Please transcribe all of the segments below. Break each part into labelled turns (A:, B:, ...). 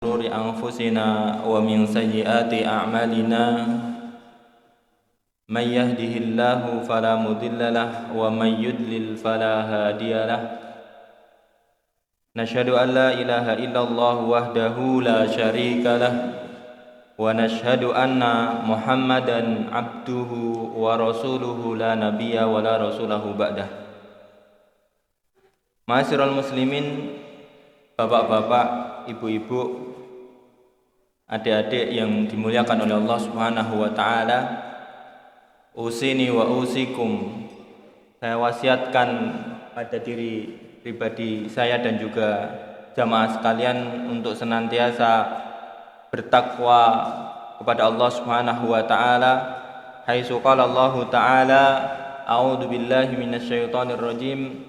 A: شرور أنفسنا ومن سيئات أعمالنا من يهده الله فلا مضل له ومن يضلل فلا هادي له نشهد أن لا إله إلا الله وحده لا شريك له ونشهد أن محمدا عبده ورسوله لا نبي ولا رسوله بعده. Ma'asyiral muslimin, bapak-bapak, ibu-ibu, adik-adik yang dimuliakan oleh Allah Subhanahu wa taala, usini wa usikum, saya wasiatkan pada diri pribadi saya dan juga jamaah sekalian untuk senantiasa bertakwa kepada Allah Subhanahu wa taala. Haitsu qala Allah taala, a'udzu billahi minasyaitonir rajim.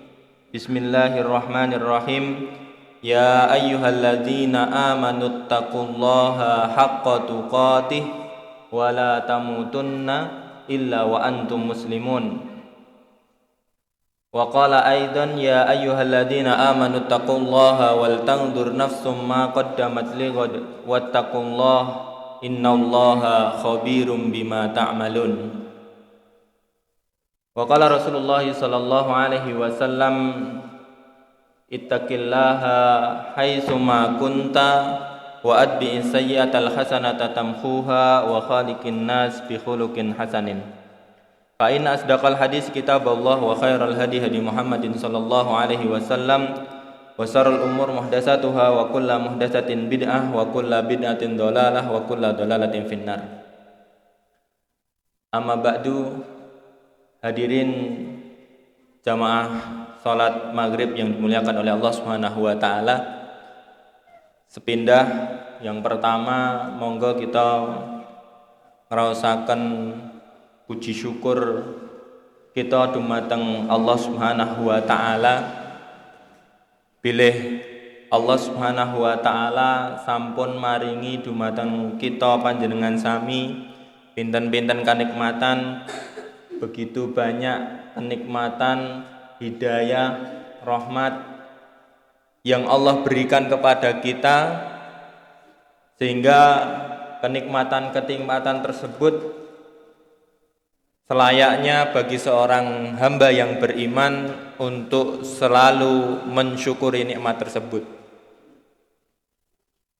A: Bismillahirrahmanirrahim. Ya ayyuhalladzina amanu taqullaha haqqa tuqatih wa la tamutunna illa wa antum muslimun. Wa qala aidan ya ayyuhalladzina amanu taqullaha wal tanzur nafsum ma qaddamat lighad wattaqullaha innallaha khabirum bima ta'malun. Wa qala Rasulullah sallallahu alaihi wasallam, ittaqillaha haitsu ma kunta wa atbi'is sayyi'atal hasanata tamhuha wa khaliqin nas bi khuluqin hasanin. Fa inna asdaqal hadis kitabullah wa khairal hadi hadi Muhammadin sallallahu alaihi wasallam wa syarrul umur muhdatsatuha wa kullu muhdatsatin bid'ah wa kullu bid'atin dhalalah wa kullu dhalalatin finnar. Amma ba'du, hadirin jamaah salat maghrib yang dimuliakan oleh Allah Subhanahu wa taala. Sepindah yang pertama, monggo kita ngraosaken puji syukur kita dumateng Allah Subhanahu wa taala. Bilih Allah Subhanahu wa taala sampun maringi dumateng kita panjenengan sami pinten-pinten kanikmatan, begitu banyak kenikmatan, hidayah, rahmat yang Allah berikan kepada kita, sehingga kenikmatan-kenikmatan tersebut selayaknya bagi seorang hamba yang beriman untuk selalu mensyukuri nikmat tersebut.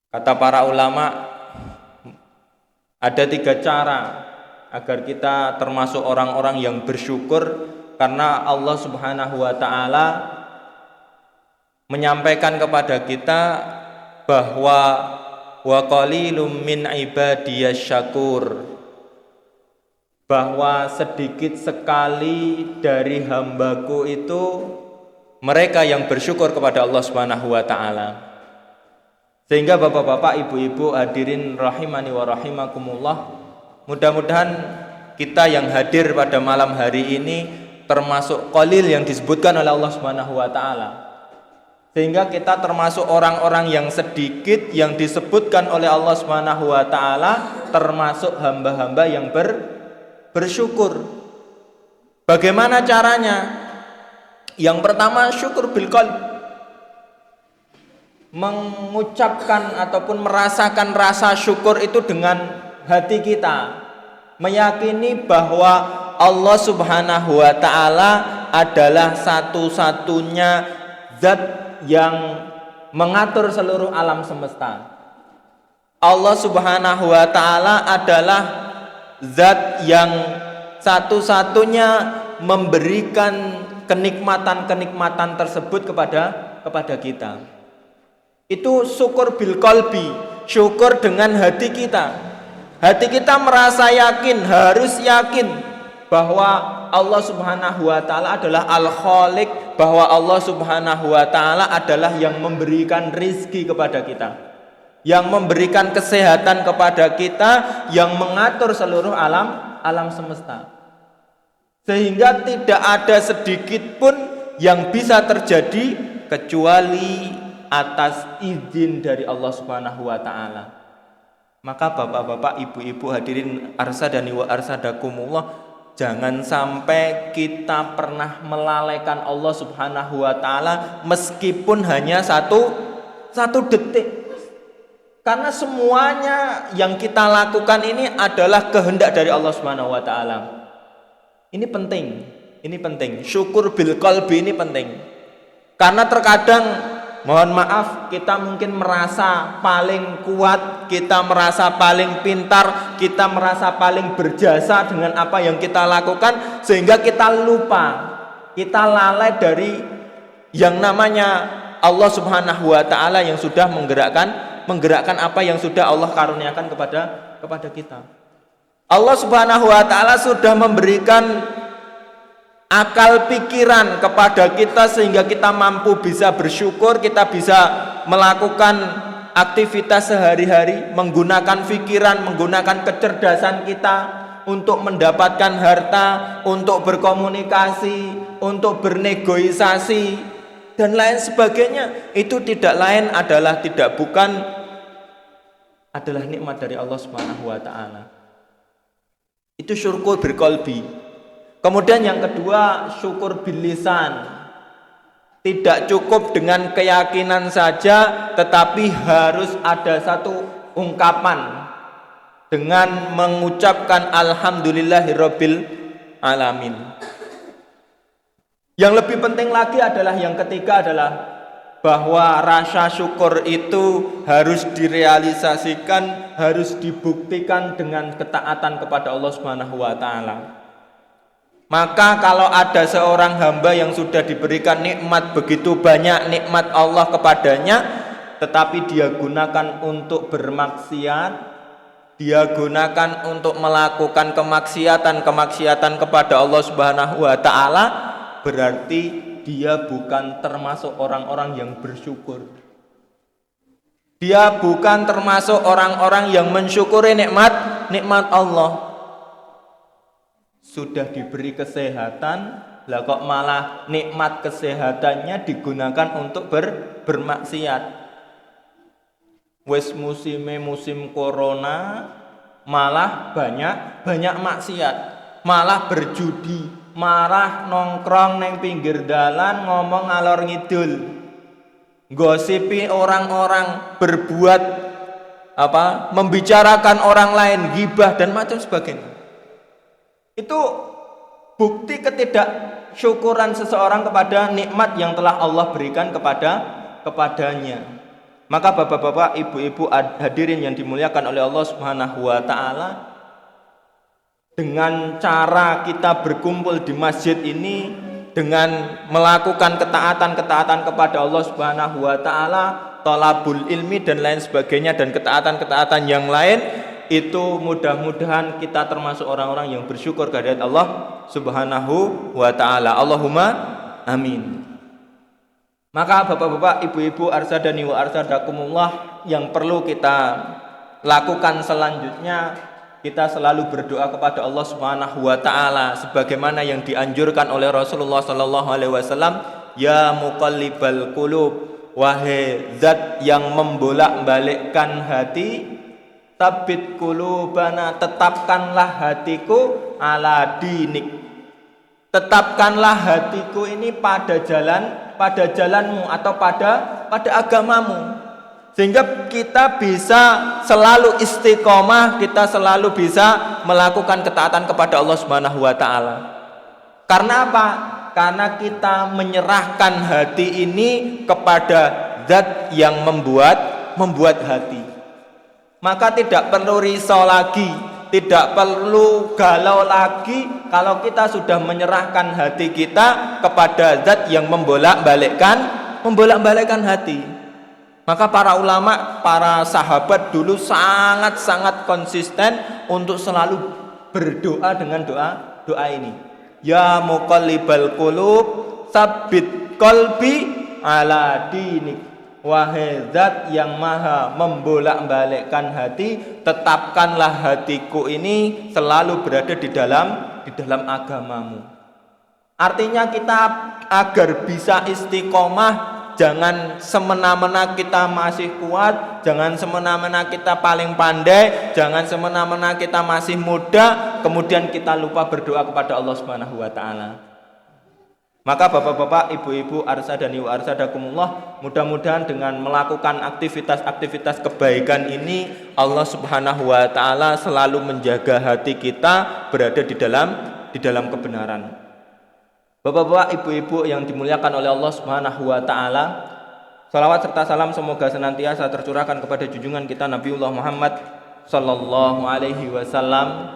A: Kata para ulama, ada 3 cara agar kita termasuk orang-orang yang bersyukur, karena Allah Subhanahu wa taala menyampaikan kepada kita bahwa wa qalilum min ibadiyas syakur, bahwa sedikit sekali dari hambaku itu mereka yang bersyukur kepada Allah Subhanahu wa taala. Sehingga bapak-bapak, ibu-ibu, hadirin rahimani wa rahimakumullah, mudah-mudahan kita yang hadir pada malam hari ini termasuk qalil yang disebutkan oleh Allah Subhanahu wa taala. Sehingga kita termasuk orang-orang yang sedikit yang disebutkan oleh Allah Subhanahu wa taala, termasuk hamba-hamba yang bersyukur. Bagaimana caranya? Yang pertama, syukur bil qalb. Mengucapkan ataupun merasakan rasa syukur itu dengan hati kita, meyakini bahwa Allah Subhanahu wa taala adalah satu-satunya zat yang mengatur seluruh alam semesta. Allah Subhanahu wa taala adalah zat yang satu-satunya memberikan kenikmatan-kenikmatan tersebut kepada kita. Itu syukur bil qalbi, syukur dengan hati kita. Hati kita merasa yakin, harus yakin bahwa Allah Subhanahu wa taala adalah Al-Khaliq, bahwa Allah Subhanahu wa taala adalah yang memberikan rizki kepada kita, yang memberikan kesehatan kepada kita, yang mengatur seluruh alam semesta. Sehingga tidak ada sedikit pun yang bisa terjadi kecuali atas izin dari Allah Subhanahu wa taala. Maka bapak-bapak, ibu-ibu, hadirin arsadani wa arsadakumullah, jangan sampai kita pernah melalaikan Allah Subhanahu wa taala meskipun hanya satu detik. Karena semuanya yang kita lakukan ini adalah kehendak dari Allah Subhanahu wa taala. Ini penting. Ini penting. Syukur bil qalbi ini penting. Karena terkadang mohon maaf kita mungkin merasa paling kuat, kita merasa paling pintar, kita merasa paling berjasa dengan apa yang kita lakukan sehingga kita lupa, kita lalai dari yang namanya Allah Subhanahu wa taala yang sudah menggerakkan apa yang sudah Allah karuniakan kepada kita. Allah Subhanahu wa taala sudah memberikan akal pikiran kepada kita sehingga kita mampu bisa bersyukur, kita bisa melakukan aktivitas sehari-hari, menggunakan pikiran, menggunakan kecerdasan kita untuk mendapatkan harta, untuk berkomunikasi, untuk bernegosiasi dan lain sebagainya. Itu tidak lain adalah adalah nikmat dari Allah Subhanahu wa taala. Itu syukur berkolbi. Kemudian yang kedua, syukur bil lisan. Tidak cukup dengan keyakinan saja, tetapi harus ada satu ungkapan dengan mengucapkan alhamdulillahirabbil alamin. Yang lebih penting lagi adalah yang ketiga adalah bahwa rasa syukur itu harus direalisasikan, harus dibuktikan dengan ketaatan kepada Allah Subhanahu wa taala. Maka kalau ada seorang hamba yang sudah diberikan nikmat begitu banyak nikmat Allah kepadanya, tetapi dia gunakan untuk bermaksiat, dia gunakan untuk melakukan kemaksiatan kepada Allah Subhanahu wa taala, berarti dia bukan termasuk orang-orang yang bersyukur. Dia bukan termasuk orang-orang yang mensyukuri nikmat Allah. Sudah diberi kesehatan, lah kok malah nikmat kesehatannya digunakan untuk bermaksiat. Wes musim corona malah banyak maksiat, malah berjudi, malah nongkrong neng pinggir dalan ngomong ngalor ngidul, gosipi orang-orang, berbuat membicarakan orang lain, ghibah dan macam sebagainya. Itu bukti ketidaksyukuran seseorang kepada nikmat yang telah Allah berikan kepadanya. Maka bapak-bapak, ibu-ibu hadirin yang dimuliakan oleh Allah Subhanahu wa taala, dengan cara kita berkumpul di masjid ini, dengan melakukan ketaatan kepada Allah Subhanahu wa taala, thalabul ilmi dan lain sebagainya, dan ketaatan yang lain, itu mudah-mudahan kita termasuk orang-orang yang bersyukur kehadirat Allah Subhanahu wa taala. Allahumma amin. Maka bapak-bapak, ibu-ibu, arsadani wa arsadakumullah, yang perlu kita lakukan selanjutnya, kita selalu berdoa kepada Allah Subhanahu wa taala sebagaimana yang dianjurkan oleh Rasulullah sallallahu alaihi wasallam, ya muqallibal qulub, wahai zat yang membolak-balikkan hati, tabbit qulubana, tetapkanlah hatiku ala dinik, tetapkanlah hatiku ini pada jalanmu atau pada agamamu, sehingga kita bisa selalu istiqomah, kita selalu bisa melakukan ketaatan kepada Allah Subhanahu wa taala. Karena apa? Karena kita menyerahkan hati ini kepada zat yang membuat hati. Maka tidak perlu risau lagi, tidak perlu galau lagi kalau kita sudah menyerahkan hati kita kepada zat yang membolak-balikkan hati. Maka para ulama, para sahabat dulu sangat-sangat konsisten untuk selalu berdoa dengan doa ini. Ya muqallibal qulub, tsabbit qalbi ala dinik. Wahai zat yang maha membolak-balikkan hati, tetapkanlah hatiku ini selalu berada di dalam agamamu. Artinya kita agar bisa istiqomah, jangan semena-mena kita masih kuat, jangan semena-mena kita paling pandai, jangan semena-mena kita masih muda, kemudian kita lupa berdoa kepada Allah Subhanahu wa taala. Maka bapak-bapak, ibu-ibu, arsadani wa arsadakumullah, mudah-mudahan dengan melakukan aktivitas-aktivitas kebaikan ini Allah Subhanahu wa taala selalu menjaga hati kita berada di dalam kebenaran. Bapak-bapak, ibu-ibu yang dimuliakan oleh Allah Subhanahu wa taala, salawat serta salam semoga senantiasa tercurahkan kepada junjungan kita Nabiullah Muhammad sallallahu alaihi wasallam.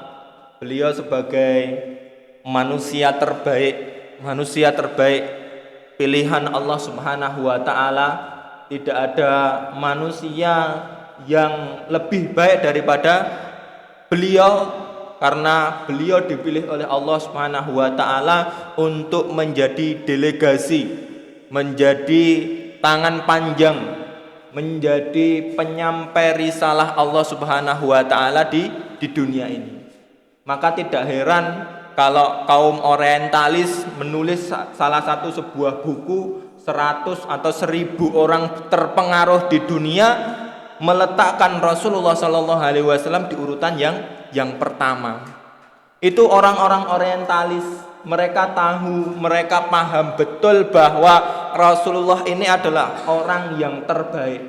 A: Beliau sebagai manusia terbaik pilihan Allah Subhanahu wa taala. Tidak ada manusia yang lebih baik daripada beliau, karena beliau dipilih oleh Allah Subhanahu wa taala untuk menjadi delegasi, menjadi tangan panjang, menjadi penyampai risalah Allah Subhanahu wa taala di dunia ini. Maka tidak heran kalau kaum orientalis menulis salah satu sebuah buku 100 atau 1000 orang terpengaruh di dunia meletakkan Rasulullah Shallallahu Alaihi Wasallam di urutan yang pertama. Itu orang-orang orientalis, mereka tahu, mereka paham betul bahwa Rasulullah ini adalah orang yang terbaik.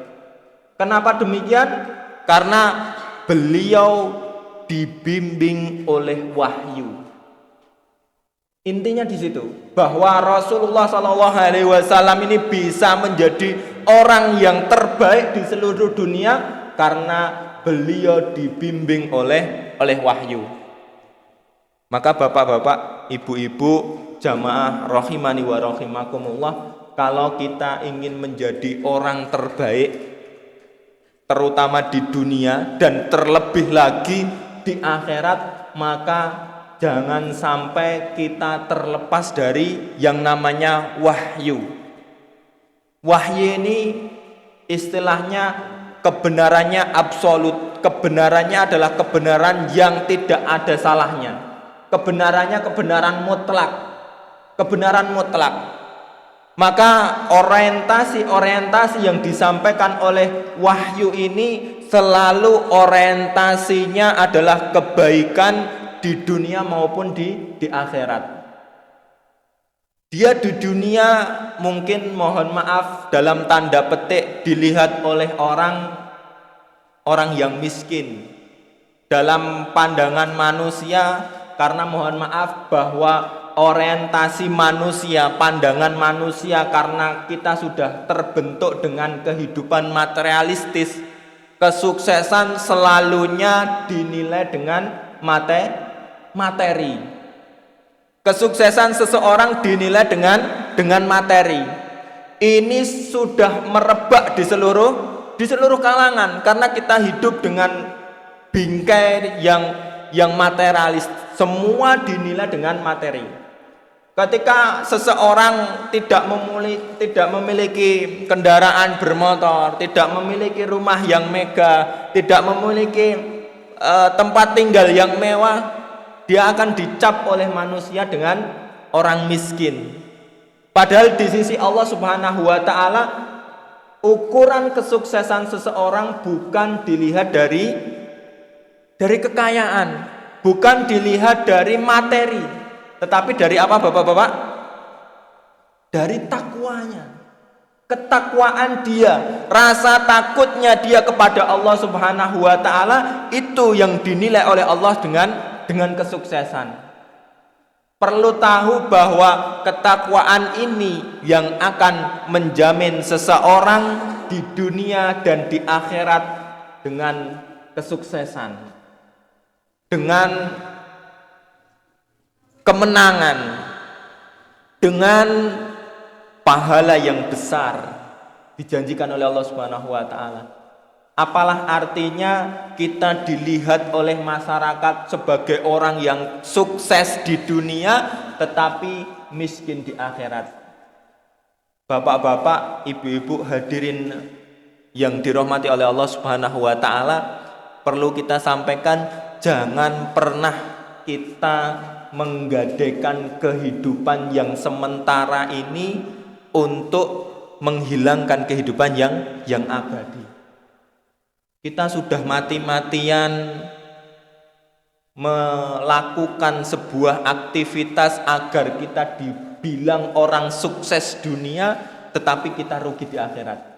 A: Kenapa demikian? Karena beliau dibimbing oleh wahyu. Intinya di situ bahwa Rasulullah Shallallahu Alaihi Wasallam ini bisa menjadi orang yang terbaik di seluruh dunia karena beliau dibimbing oleh wahyu. Maka bapak-bapak, ibu-ibu, jamaah rahimani wa rahimakumullah, kalau kita ingin menjadi orang terbaik terutama di dunia dan terlebih lagi di akhirat, maka jangan sampai kita terlepas dari yang namanya wahyu. Wahyu ini istilahnya kebenarannya absolut. Kebenarannya adalah kebenaran yang tidak ada salahnya. Kebenarannya kebenaran mutlak. Kebenaran mutlak. Maka orientasi yang disampaikan oleh wahyu ini selalu orientasinya adalah kebaikan di dunia maupun di akhirat. Dia di dunia mungkin, mohon maaf dalam tanda petik, dilihat oleh orang yang miskin dalam pandangan manusia, karena mohon maaf bahwa orientasi manusia, pandangan manusia, karena kita sudah terbentuk dengan kehidupan materialistis, kesuksesan selalunya dinilai dengan materi. Kesuksesan seseorang dinilai dengan materi. Ini sudah merebak di seluruh kalangan karena kita hidup dengan bingkai yang materialis. Semua dinilai dengan materi. Ketika seseorang tidak memiliki kendaraan bermotor, tidak memiliki rumah yang megah, tidak memiliki tempat tinggal yang mewah, dia akan dicap oleh manusia dengan orang miskin. Padahal di sisi Allah Subhanahu wa taala, ukuran kesuksesan seseorang bukan dilihat dari kekayaan, bukan dilihat dari materi, tetapi dari apa bapak-bapak? Dari takwanya. Ketakwaan dia, rasa takutnya dia kepada Allah Subhanahu wa taala, itu yang dinilai oleh Allah dengan kesuksesan. Perlu tahu bahwa ketakwaan ini yang akan menjamin seseorang di dunia dan di akhirat dengan kesuksesan, dengan kemenangan, dengan pahala yang besar dijanjikan oleh Allah Subhanahu wa taala. Apalah artinya kita dilihat oleh masyarakat sebagai orang yang sukses di dunia tetapi miskin di akhirat. Bapak-bapak, ibu-ibu, hadirin yang dirahmati oleh Allah Subhanahu wa taala, perlu kita sampaikan, jangan pernah kita menggadaikan kehidupan yang sementara ini untuk menghilangkan kehidupan yang abadi. Kita sudah mati-matian melakukan sebuah aktivitas agar kita dibilang orang sukses dunia, tetapi kita rugi di akhirat.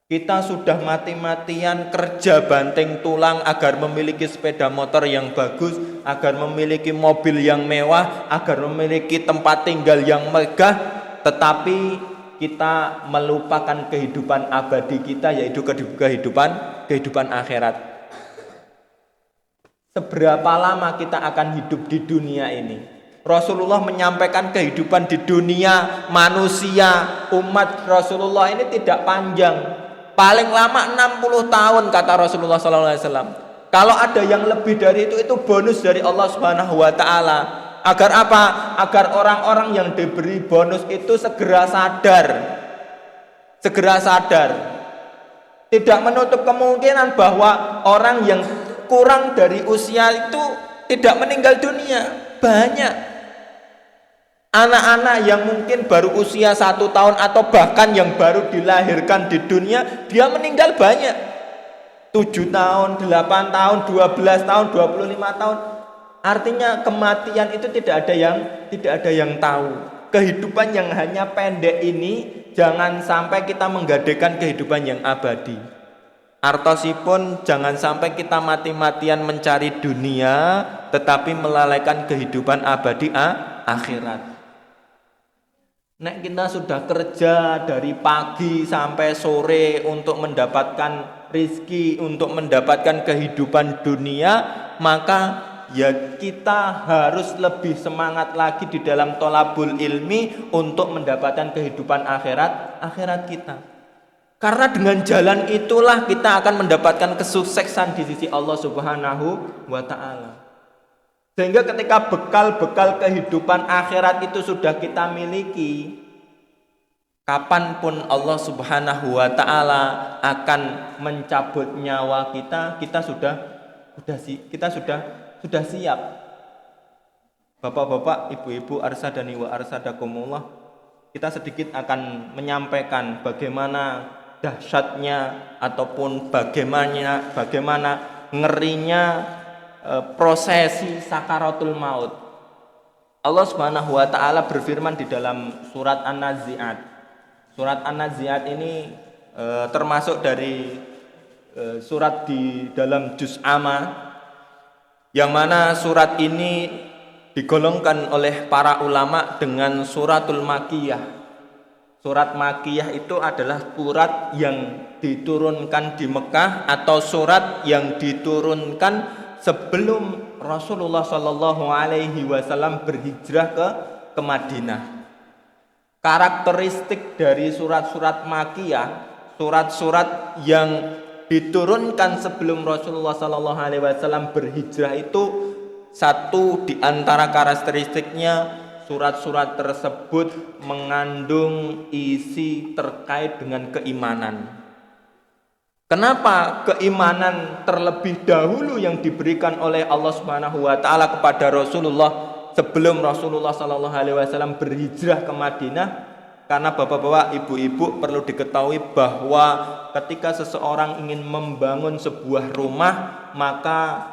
A: Kita sudah mati-matian kerja banting tulang agar memiliki sepeda motor yang bagus, agar memiliki mobil yang mewah, agar memiliki tempat tinggal yang megah, tetapi kita melupakan kehidupan abadi kita, yaitu kehidupan akhirat. Seberapa lama kita akan hidup di dunia ini? Rasulullah menyampaikan kehidupan di dunia manusia, umat Rasulullah ini tidak panjang. Paling lama 60 tahun kata Rasulullah SAW. Kalau ada yang lebih dari itu bonus dari Allah Subhanahu wa taala. Agar apa? Agar orang-orang yang diberi bonus itu segera sadar. Segera sadar. Tidak menutup kemungkinan bahwa orang yang kurang dari usia itu tidak meninggal dunia. Banyak anak-anak yang mungkin baru usia 1 tahun atau bahkan yang baru dilahirkan di dunia, dia meninggal banyak. 7 tahun, 8 tahun, 12 tahun, 25 tahun. Artinya kematian itu tidak ada yang tahu. Kehidupan yang hanya pendek ini jangan sampai kita menggadaikan kehidupan yang abadi. Artosipun jangan sampai kita mati-matian mencari dunia tetapi melalaikan kehidupan abadi akhirat. Nek kita sudah kerja dari pagi sampai sore untuk mendapatkan rizki, untuk mendapatkan kehidupan dunia, maka ya kita harus lebih semangat lagi di dalam tholabul ilmi untuk mendapatkan kehidupan akhirat kita. Karena dengan jalan itulah kita akan mendapatkan kesuksesan di sisi Allah Subhanahu wa taala. Sehingga ketika bekal-bekal kehidupan akhirat itu sudah kita miliki, kapanpun Allah Subhanahu wa taala akan mencabut nyawa kita sudah siap. Bapak-bapak, ibu-ibu, arsadani wa arsadakumullah, kita sedikit akan menyampaikan bagaimana dahsyatnya ataupun bagaimana ngerinya prosesi sakaratul maut. Allah Subhanahu wa taala berfirman di dalam surat An-Nazi'at. Surat An-Nazi'at ini termasuk dari surat di dalam juz amma, yang mana surat ini digolongkan oleh para ulama dengan suratul Makkiyah. Surat Makkiyah itu adalah surat yang diturunkan di Mekah atau surat yang diturunkan sebelum Rasulullah Shallallahu Alaihi Wasallam berhijrah ke Madinah. Karakteristik dari surat-surat Makkiyah, surat-surat yang diturunkan sebelum Rasulullah Shallallahu Alaihi Wasallam berhijrah itu, satu di antara karakteristiknya, surat-surat tersebut mengandung isi terkait dengan keimanan. Kenapa keimanan terlebih dahulu yang diberikan oleh Allah Subhanahu wa taala kepada Rasulullah sebelum Rasulullah sallallahu alaihi wasallam berhijrah ke Madinah? Karena bapak-bapak, ibu-ibu perlu diketahui bahwa ketika seseorang ingin membangun sebuah rumah, maka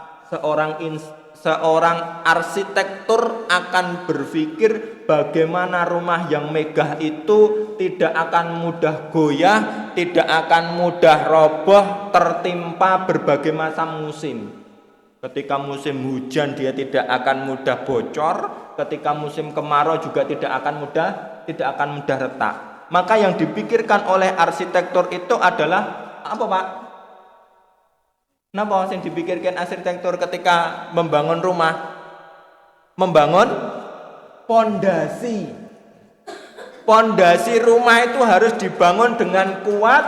A: seorang arsitektur akan berpikir bagaimana rumah yang megah itu tidak akan mudah goyah, tidak akan mudah roboh, tertimpa berbagai macam musim. Ketika musim hujan dia tidak akan mudah bocor, ketika musim kemarau juga tidak akan mudah retak. Maka yang dipikirkan oleh arsitektur itu adalah apa, Pak? Napa yang dipikirkan arsitektur ketika membangun rumah? Membangun pondasi. Pondasi rumah itu harus dibangun dengan kuat.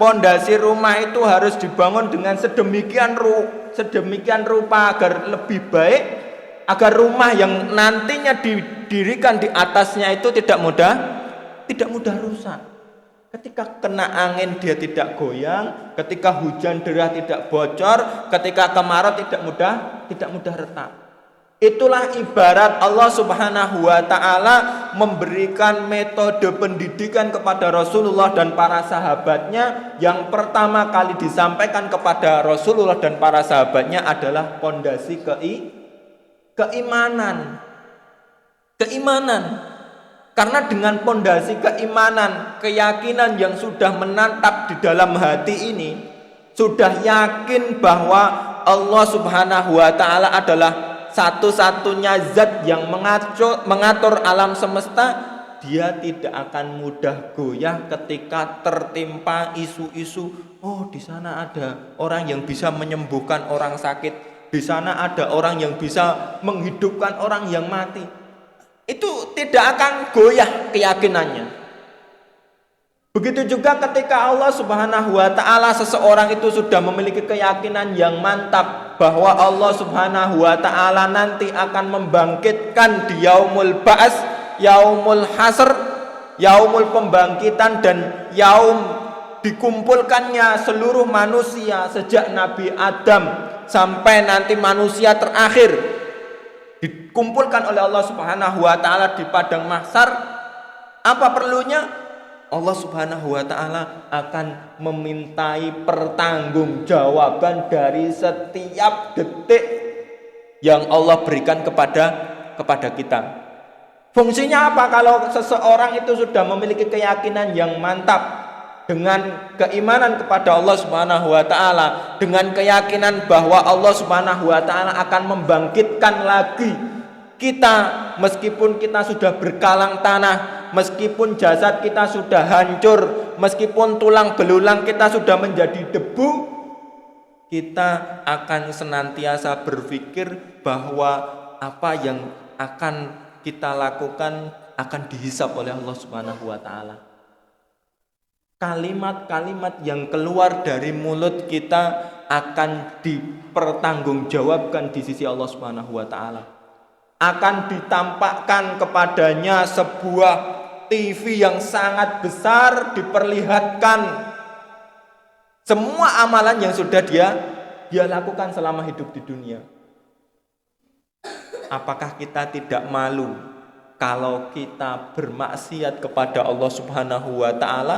A: Pondasi rumah itu harus dibangun dengan sedemikian rupa agar lebih baik, agar rumah yang nantinya didirikan di atasnya itu tidak mudah rusak. Ketika kena angin dia tidak goyang, ketika hujan deras tidak bocor, ketika kemarau tidak mudah retak. Itulah ibarat Allah Subhanahu wa taala memberikan metode pendidikan kepada Rasulullah dan para sahabatnya. Yang pertama kali disampaikan kepada Rasulullah dan para sahabatnya adalah pondasi keimanan. Keimanan. Karena dengan pondasi keimanan, keyakinan yang sudah menatap di dalam hati ini, sudah yakin bahwa Allah Subhanahu wa taala adalah satu-satunya zat yang mengatur alam semesta, dia tidak akan mudah goyah ketika tertimpa isu-isu, oh di sana ada orang yang bisa menyembuhkan orang sakit, di sana ada orang yang bisa menghidupkan orang yang mati. Itu tidak akan goyah keyakinannya. Begitu juga ketika Allah Subhanahu wa taala, seseorang itu sudah memiliki keyakinan yang mantap bahwa Allah Subhanahu wa taala nanti akan membangkitkan di yaumul ba'ats, yaumul hasr, yaumul pembangkitan, dan yaum dikumpulkannya seluruh manusia sejak Nabi Adam sampai nanti manusia terakhir dikumpulkan oleh Allah Subhanahu wa taala di padang mahsyar. Apa perlunya? Allah Subhanahu wa taala akan memintai pertanggungjawaban dari setiap detik yang Allah berikan kepada kita. Fungsinya apa? Kalau seseorang itu sudah memiliki keyakinan yang mantap dengan keimanan kepada Allah Subhanahu wa taala, dengan keyakinan bahwa Allah Subhanahu wa taala akan membangkitkan lagi kita, meskipun kita sudah berkalang tanah, meskipun jasad kita sudah hancur, meskipun tulang belulang kita sudah menjadi debu, kita akan senantiasa berpikir bahwa apa yang akan kita lakukan akan dihisab oleh Allah Subhanahu wa taala. Kalimat-kalimat yang keluar dari mulut kita akan dipertanggungjawabkan di sisi Allah Subhanahu wa taala. Akan ditampakkan kepadanya sebuah TV yang sangat besar, diperlihatkan semua amalan yang sudah dia lakukan selama hidup di dunia. Apakah kita tidak malu kalau kita bermaksiat kepada Allah Subhanahu wa taala,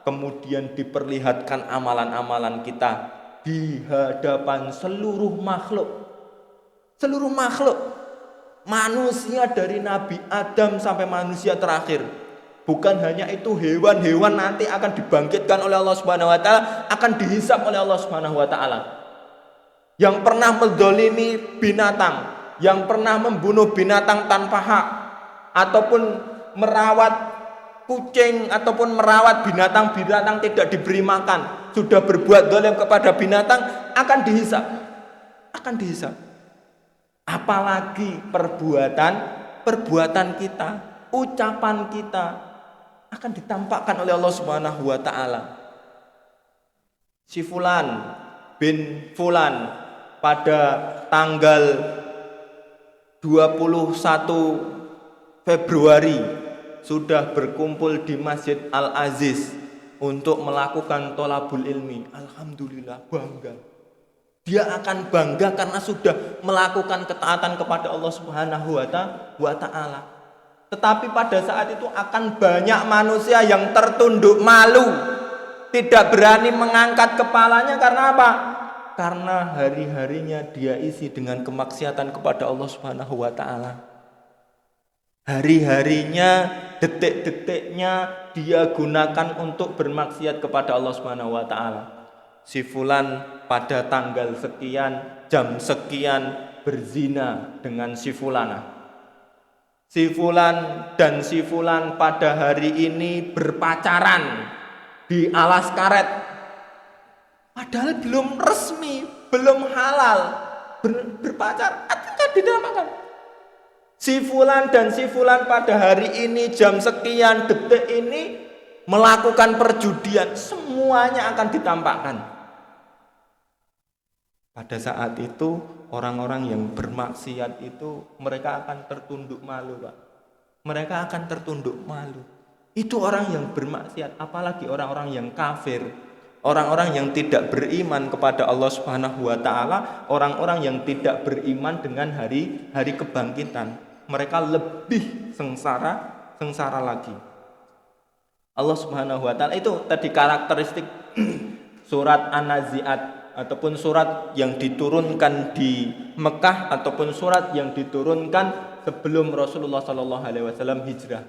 A: kemudian diperlihatkan amalan-amalan kita di hadapan seluruh makhluk? Seluruh makhluk, manusia dari Nabi Adam sampai manusia terakhir. Bukan hanya itu, hewan-hewan nanti akan dibangkitkan oleh Allah Subhanahu wa taala, akan dihisab oleh Allah Subhanahu wa taala. Yang pernah menzalimi binatang, yang pernah membunuh binatang tanpa hak, ataupun merawat kucing, ataupun merawat binatang-binatang tidak diberi makan, sudah berbuat zalim kepada binatang, akan dihisab. Akan dihisab. Apalagi perbuatan kita, ucapan kita akan ditampakkan oleh Allah Subhanahu wa taala. Si fulan bin fulan pada tanggal 21 Februari sudah berkumpul di Masjid Al-Aziz untuk melakukan tholabul ilmi. Alhamdulillah, bangga. Dia akan bangga karena sudah melakukan ketaatan kepada Allah Subhanahu wa taala. Tetapi pada saat itu akan banyak manusia yang tertunduk malu, tidak berani mengangkat kepalanya. Karena apa? Karena hari-harinya dia isi dengan kemaksiatan kepada Allah Subhanahu wa taala. Hari-harinya, detik-detiknya dia gunakan untuk bermaksiat kepada Allah Subhanahu wa taala. Si fulan pada tanggal sekian, jam sekian berzina dengan si fulana. Si fulan dan si fulan pada hari ini berpacaran di alas karet. Padahal belum resmi, belum halal berpacar, atau dinamakan. Si fulan dan si fulan pada hari ini jam sekian detik ini melakukan perjudian, semuanya akan ditampakkan. Pada saat itu orang-orang yang bermaksiat itu mereka akan tertunduk malu, Pak. Mereka akan tertunduk malu. Itu orang yang bermaksiat, apalagi orang-orang yang kafir. Orang-orang yang tidak beriman kepada Allah Subhanahu wa taala, orang-orang yang tidak beriman dengan hari kebangkitan. Mereka lebih sengsara lagi. Allah Subhanahu wa taala itu tadi karakteristik surat An-Nazi'at ataupun surat yang diturunkan di Mekah ataupun surat yang diturunkan sebelum Rasulullah sallallahu alaihi wasallam hijrah.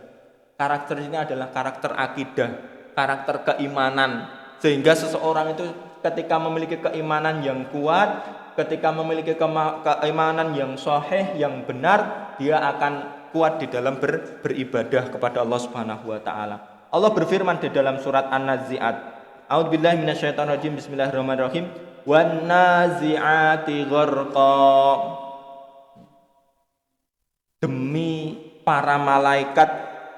A: Karakter ini adalah karakter akidah, karakter keimanan. Sehingga seseorang itu ketika memiliki keimanan yang kuat, ketika memiliki keimanan yang sahih, yang benar, dia akan kuat di dalam beribadah kepada Allah Subhanahu wa taala. Allah berfirman di dalam surat An-Nazi'at, A'udzubillahi minasyaitonirrajim, bismillahirrahmanirrahim. Wan nazi'ati gharqa. Demi para malaikat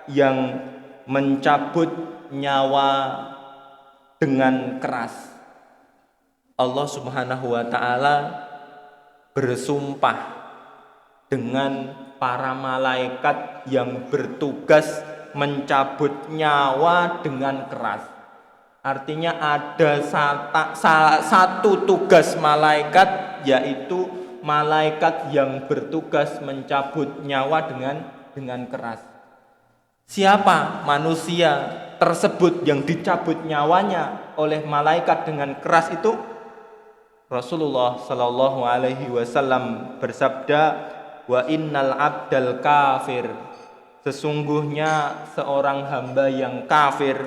A: yang mencabut nyawa dengan keras. Allah Subhanahu wa taala bersumpah dengan para malaikat yang bertugas mencabut nyawa dengan keras. Artinya ada satu tugas malaikat, yaitu malaikat yang bertugas mencabut nyawa dengan keras. Siapa manusia tersebut yang dicabut nyawanya oleh malaikat dengan keras itu? Rasulullah sallallahu alaihi wasallam bersabda, wa innal abdal kafir, sesungguhnya seorang hamba yang kafir,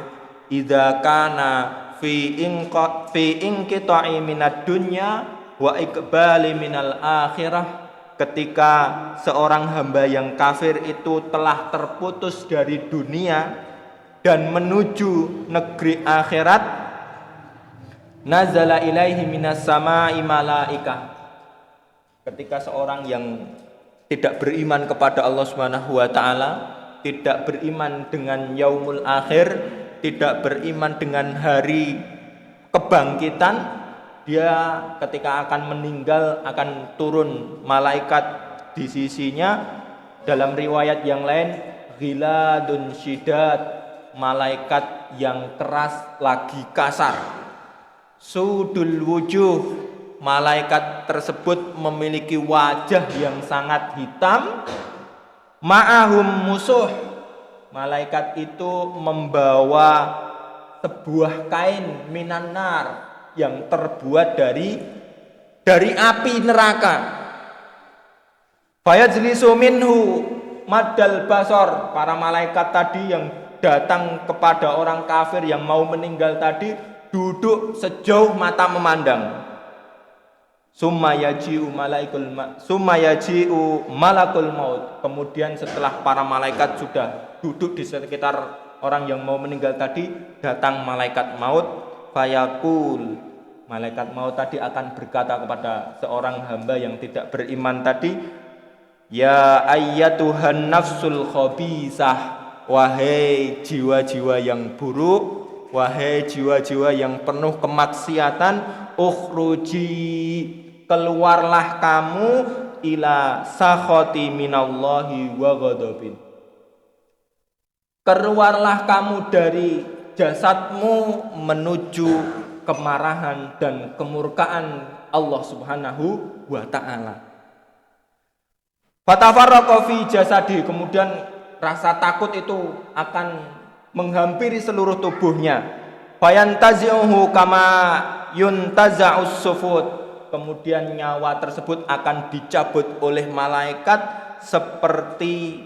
A: idza kana fi inqita'i minad dunya wa iqbali minal akhirah, ketika seorang hamba yang kafir itu telah terputus dari dunia dan menuju negeri akhirat, nazala ilaihi minas sama'i malaika, ketika seorang yang tidak beriman kepada Allah Subhanahu wa taala, tidak beriman dengan yaumul akhir, tidak beriman dengan hari kebangkitan, dia ketika akan meninggal akan turun malaikat di sisinya. Dalam riwayat yang lain, ghiladun syidad, malaikat yang keras lagi kasar. Sudul wujuh, malaikat tersebut memiliki wajah yang sangat hitam. Ma'ahum musuh, malaikat itu membawa sebuah kain minan nar yang terbuat dari api neraka. Fayajlisu minhu maddal basar, para malaikat tadi yang datang kepada orang kafir yang mau meninggal tadi duduk sejauh mata memandang. Summa yaji'u malakul maut. Kemudian setelah para malaikat sudah duduk di sekitar orang yang mau meninggal tadi, datang malaikat maut. Fayaqul, malaikat maut tadi akan berkata kepada seorang hamba yang tidak beriman tadi, ya ayyatuhan nafsul khabisah, wahai jiwa-jiwa yang buruk, wahai jiwa-jiwa yang penuh kemaksiatan, ukhruji, keluarlah kamu, ila sakhati minallahi wa ghadabin, keluarlah kamu dari jasadmu menuju kemarahan dan kemurkaan Allah Subhanahu wa taala. Fatafarraqa fi jasadi, kemudian rasa takut itu akan menghampiri seluruh tubuhnya. Fayantazi'uhu kama yuntaza'us sufut, kemudian nyawa tersebut akan dicabut oleh malaikat seperti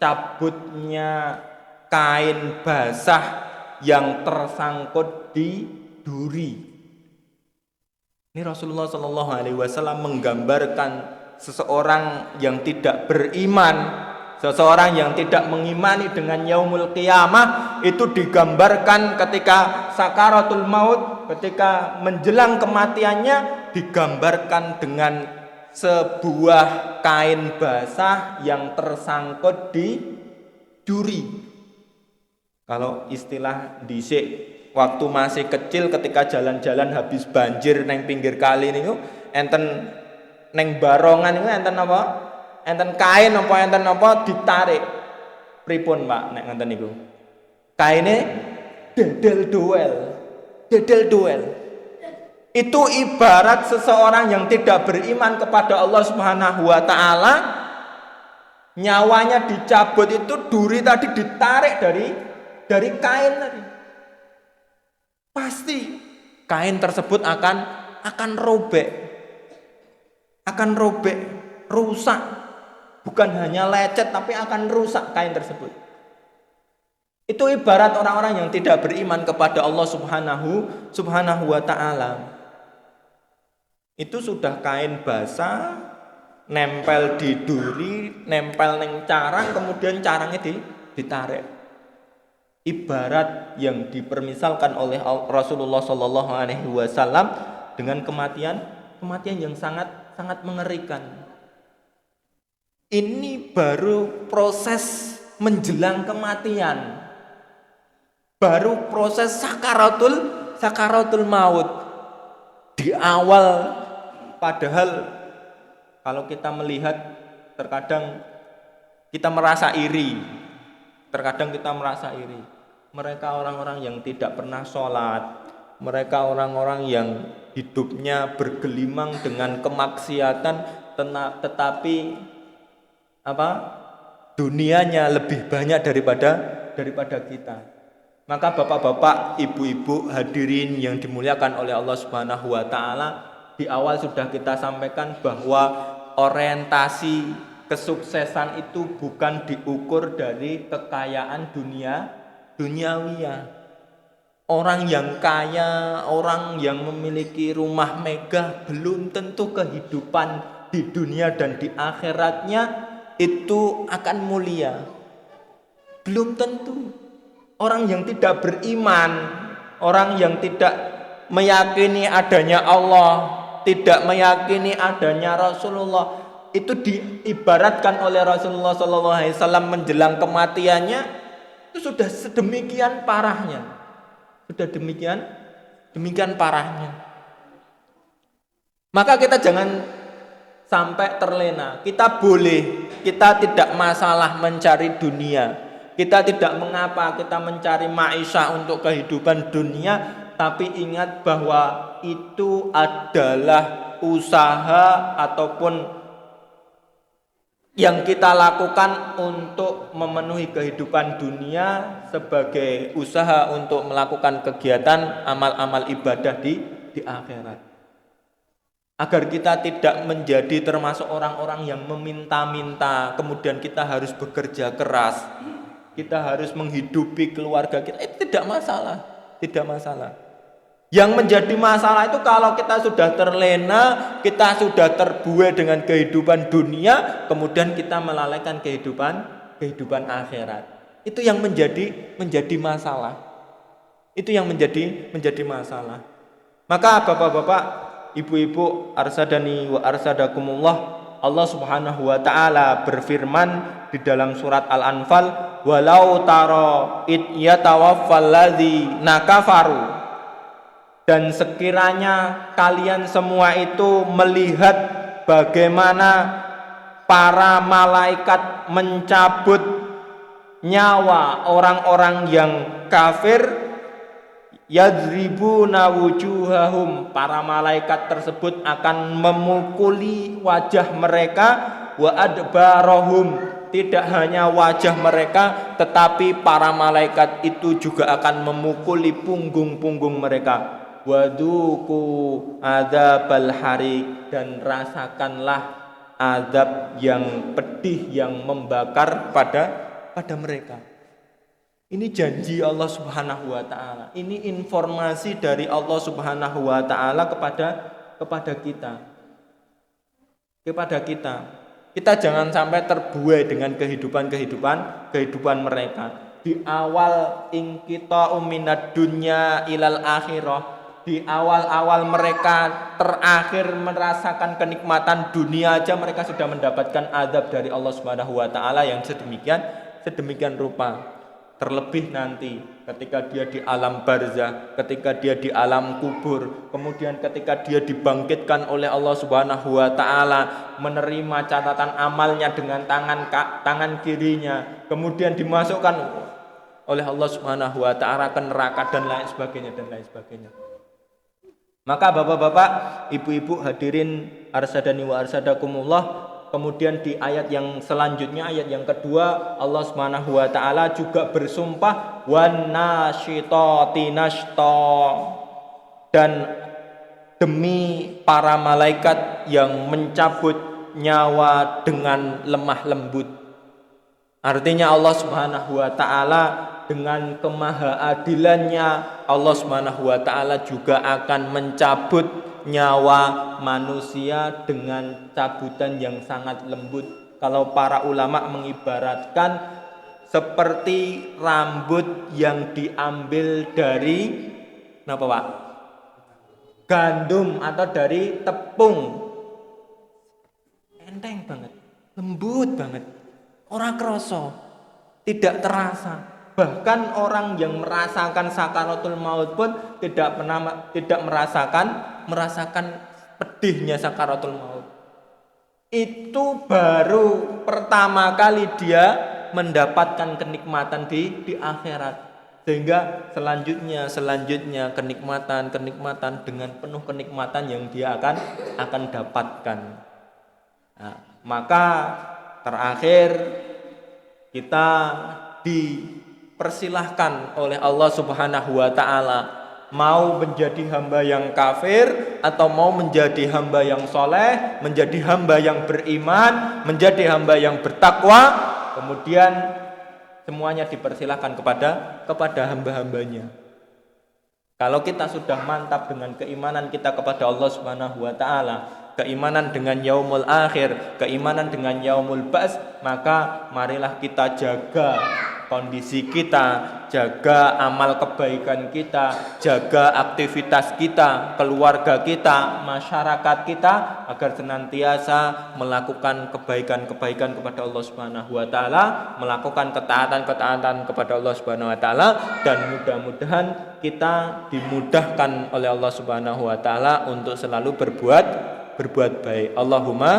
A: cabutnya kain basah yang tersangkut di duri. Ini Rasulullah Shallallahu Alaihi Wasallam menggambarkan seseorang yang tidak beriman, seseorang yang tidak mengimani dengan yaumul qiyamah, itu digambarkan ketika sakaratul maut, ketika menjelang kematiannya, digambarkan dengan sebuah kain basah yang tersangkut di duri. Kalau istilah dhisik waktu masih kecil, ketika jalan-jalan habis banjir neng pinggir kali niku, enten neng barongan niku enten apa? Enten kain apa enten apa ditarik. Pripun, Pak, nek ngenten niku? Kaine dedel doel. dedel duel. Itu ibarat seseorang yang tidak beriman kepada Allah Subhanahu wa taala, nyawanya dicabut, itu duri tadi ditarik dari kain tadi. Pasti kain tersebut akan robek. Akan robek, rusak. Bukan hanya lecet tapi akan rusak kain tersebut. Itu ibarat orang-orang yang tidak beriman kepada Allah Subhanahu wa taala. Itu sudah kain basah, nempel di duri, nempel neng carang, kemudian carangnya ditarik. Ibarat yang dipermisalkan oleh Rasulullah Shallallahu Alaihi Wasallam dengan kematian yang sangat mengerikan. Ini baru proses menjelang kematian. Baru proses sakaratul maut. Di awal, padahal kalau kita melihat terkadang kita merasa iri. Mereka orang-orang yang tidak pernah sholat, mereka orang-orang yang hidupnya bergelimang dengan kemaksiatan, tetapi dunianya lebih banyak daripada kita. Maka bapak-bapak, ibu-ibu, hadirin yang dimuliakan oleh Allah Subhanahu wa taala, di awal sudah kita sampaikan bahwa orientasi kesuksesan itu bukan diukur dari kekayaan duniawiyah. Orang yang kaya, orang yang memiliki rumah megah belum tentu kehidupan di dunia dan di akhiratnya itu akan mulia. Belum tentu. Orang yang tidak beriman, orang yang tidak meyakini adanya Allah, tidak meyakini adanya Rasulullah, itu diibaratkan oleh Rasulullah SAW menjelang kematiannya, itu sudah sedemikian parahnya. Sudah demikian parahnya. Maka kita jangan sampai terlena. Kita tidak masalah mencari dunia. Kita tidak mengapa kita mencari maisha untuk kehidupan dunia, tapi ingat bahwa itu adalah usaha ataupun yang kita lakukan untuk memenuhi kehidupan dunia sebagai usaha untuk melakukan kegiatan amal-amal ibadah di akhirat. Agar kita tidak menjadi termasuk orang-orang yang meminta-minta, kemudian kita harus bekerja keras. Kita harus menghidupi keluarga kita, itu tidak masalah. Yang menjadi masalah itu kalau kita sudah terlena, kita sudah terbuai dengan kehidupan dunia, kemudian kita melalaikan kehidupan akhirat. Itu yang menjadi masalah. Itu yang menjadi masalah. Maka bapak-bapak, ibu-ibu, arsadani wa arsadakumullah, Allah Subhanahu wa taala berfirman di dalam surat Al-Anfal, walau taro id yatawaffal ladzina kafaru, dan sekiranya kalian semua itu melihat bagaimana para malaikat mencabut nyawa orang-orang yang kafir, yadribuna wujuhahum, para malaikat tersebut akan memukuli wajah mereka, wa adbarahum, tidak hanya wajah mereka tetapi para malaikat itu juga akan memukuli punggung-punggung mereka. Waduku adzabal harik, dan rasakanlah azab yang pedih yang membakar pada mereka. Ini janji Allah Subhanahu wa taala. Ini informasi dari Allah Subhanahu wa taala kepada kita. Kita jangan sampai terbuai dengan kehidupan mereka. Di awal ingkita minad dunya ilal akhirah, di awal mereka terakhir merasakan kenikmatan dunia aja, mereka sudah mendapatkan azab dari Allah Subhanahu wa taala yang sedemikian rupa. Terlebih nanti ketika dia di alam barzah, ketika dia di alam kubur, kemudian ketika dia dibangkitkan oleh Allah Subhanahu wa taala, menerima catatan amalnya dengan tangan kirinya, kemudian dimasukkan oleh Allah Subhanahu wa taala ke neraka dan lain sebagainya. Maka bapak-bapak, ibu-ibu hadirin arsadani wa arsadakumullah, kemudian di ayat yang selanjutnya, ayat yang kedua, Allah Subhanahu wa taala juga bersumpah wan nasyitati nashta, dan demi para malaikat yang mencabut nyawa dengan lemah lembut. Artinya Allah Subhanahu wa taala dengan kemahaadilannya, Allah Subhanahu wa taala juga akan mencabut nyawa manusia dengan cabutan yang sangat lembut. Kalau para ulama mengibaratkan seperti rambut yang diambil dari apa Pak? Gandum atau dari tepung. Enteng banget, lembut banget. Orang kroso, tidak terasa. Bahkan orang yang merasakan sakaratul maut pun tidak merasakan pedihnya sakaratul maut. Itu baru pertama kali dia mendapatkan kenikmatan di akhirat. Sehingga selanjutnya kenikmatan dengan penuh kenikmatan yang dia akan dapatkan. Nah, maka terakhir kita dipersilahkan oleh Allah Subhanahu wa taala mau menjadi hamba yang kafir atau mau menjadi hamba yang soleh, menjadi hamba yang beriman, menjadi hamba yang bertakwa, kemudian semuanya dipersilahkan kepada hamba-hambanya. Kalau kita sudah mantap dengan keimanan kita kepada Allah Subhanahu wa taala, keimanan dengan yaumul akhir, keimanan dengan yaumul ba'ts, maka marilah kita jaga kondisi kita, jaga amal kebaikan kita, jaga aktivitas kita, keluarga kita, masyarakat kita, agar senantiasa melakukan kebaikan-kebaikan kepada Allah Subhanahu wa taala, melakukan ketaatan-ketaatan kepada Allah Subhanahu wa taala, dan mudah-mudahan kita dimudahkan oleh Allah Subhanahu wa taala untuk selalu berbuat baik. Allahumma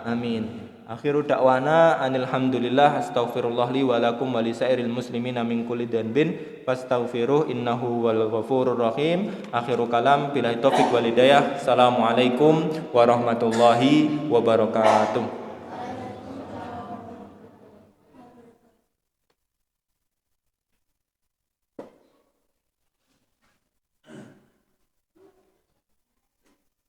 A: amin. Akhiru da'wana anilhamdulillah, astaghfirullah li wa lakum wa lisairil muslimina min kulli dhanbin fastaghfiruh innahu wal ghafurur rahim. Akhiru kalam billahi taufiq wal hidayah. Assalamualaikum warahmatullahi wabarakatuh.